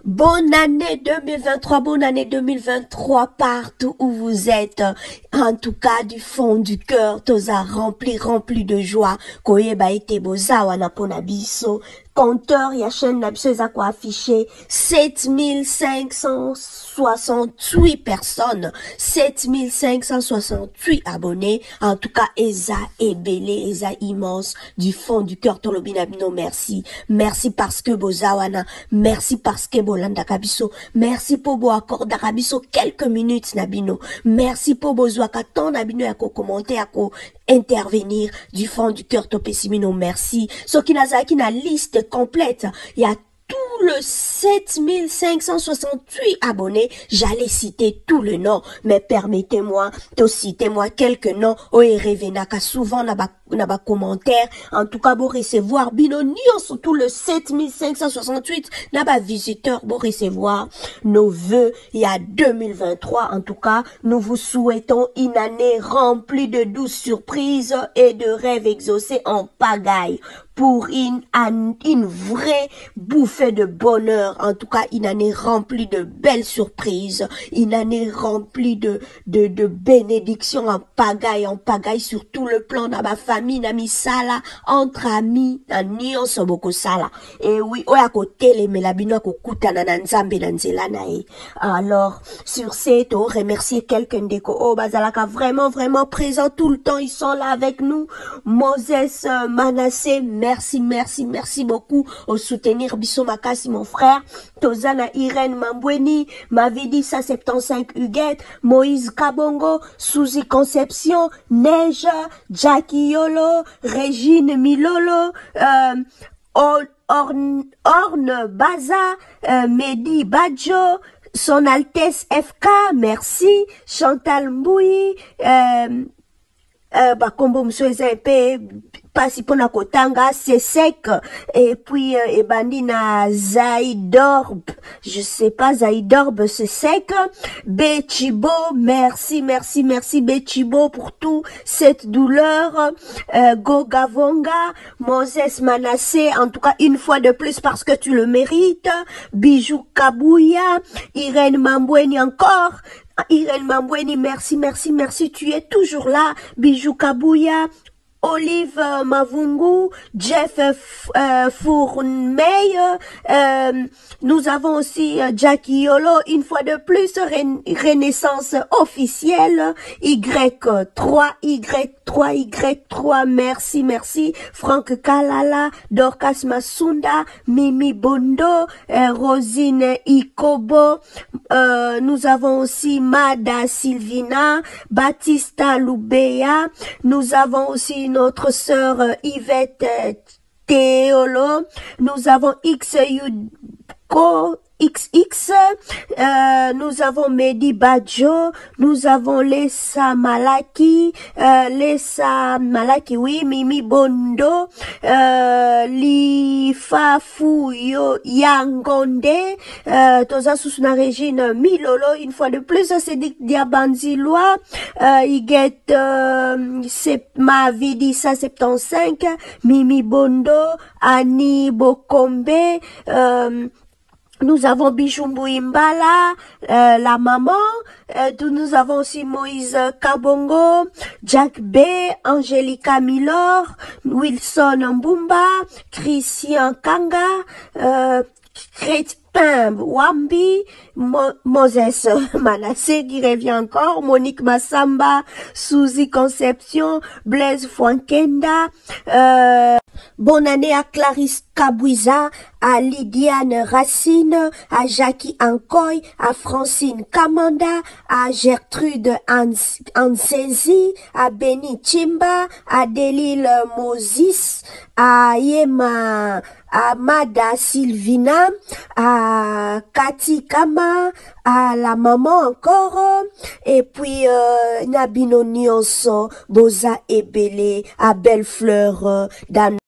Bonne année 2023, bonne année 2023 partout où vous êtes. En tout cas, du fond du cœur, toza rempli de joie. Koyeba ete boza wana pona biso. Compteur, ya chaîne na biso eza ko affiché 7568 personnes. 7568 abonnés. En tout cas, eza ebele, eza immense. Du fond du cœur, tolobi na bino merci. Merci parce que boza wana. Merci parce que bolanda kabiso. Merci pour bo accorda kabiso quelques minutes nabino. Merci pour bo zwaka ton nabino yako commenter yako intervenir du fond du cœur topesimino merci. So qui nazaki na liste complète. Il y a tout le 7568 abonnés, j'allais citer tout le nom, mais permettez-moi de citer moi quelques noms. Revenaka souvent na ba commentaire. En tout cas, bon recevoir binonion surtout le 7568 na ba visiteur bon recevoir nos vœux. Il y a 2023. En tout cas, nous vous souhaitons une année remplie de douces surprises et de rêves exaucés en pagaille. Pour une vraie bouffée de bonheur. En tout cas, une année remplie de belles surprises. Une année remplie de bénédictions en pagaille sur tout le plan dans ma famille, dans mi sala, entre amis, dans nion soboko sala. Et oui, oya côté les melabino ko kutana na nzambe na nzela na e. Alors, sur cette, remercier quelqu'un de ko bazalaka vraiment présent tout le temps. Ils sont là avec nous. Moses Manassé, merci beaucoup au soutenir Bisso Makasi, mon frère. Tozana Irène Mambweni, Mavidi 175 Huguette, Moïse Kabongo, Suzy Conception, Neige, Jackie Yolo, Régine Milolo, Orne Baza, Mehdi Badjo, Son Altesse FK, merci, Chantal Mboui, Bakombo Msoueza Epe, Pasi pona kotanga, c'est sec. Et puis, Ebandina Zaidorb, je sais pas, Zaidorb, c'est sec. Bechibo, merci Bechibo pour tout cette douleur. Gogavonga, Moses Manassé, en tout cas, une fois de plus parce que tu le mérites. Bijou Kabouya, Irène Mambweni encore. Irène Mambweni, merci, tu es toujours là. Bijou Kabouya, Olive Mavungu, Jeff Fourmey, nous avons aussi Jackie Yolo, une fois de plus, Renaissance officielle, Y3, merci, Franck Kalala, Dorcas Masunda, Mimi Bondo, Rosine Ikobo, nous avons aussi Mada Sylvina, Baptista Loubeya, nous avons aussi notre sœur Yvette Théolo, nous avons XX, nous avons Mehdi Badjo, nous avons Lessa Malaki, oui, Mimi Bondo, Lifafuyo Yangonde, Toza Susuna Régine Milolo, une fois de plus, c'est Diabanzilois, Iguette, c'est ma Vidi 175, Mimi Bondo, Annie Bokombe, nous avons Bijumbu Imbala, la maman. Nous avons aussi Moïse Kabongo, Jack B, Angelica Milor, Wilson Mbumba, Christian Kanga, Wambi, Moses Manassé qui revient encore, Monique Massamba, Suzy Conception, Blaise Fouankenda, bonne année à Clarisse Kabouiza, à Lydiane Racine, à Jackie Ankoy, à Francine Kamanda, à Gertrude Ansezi, à Benny Chimba, à Delil Moses, à Yema, à Mada Sylvina, à Cathy Kama, à la maman encore, et puis Nabino Nyonso, Boza Ebele, à Belle Fleur, Dan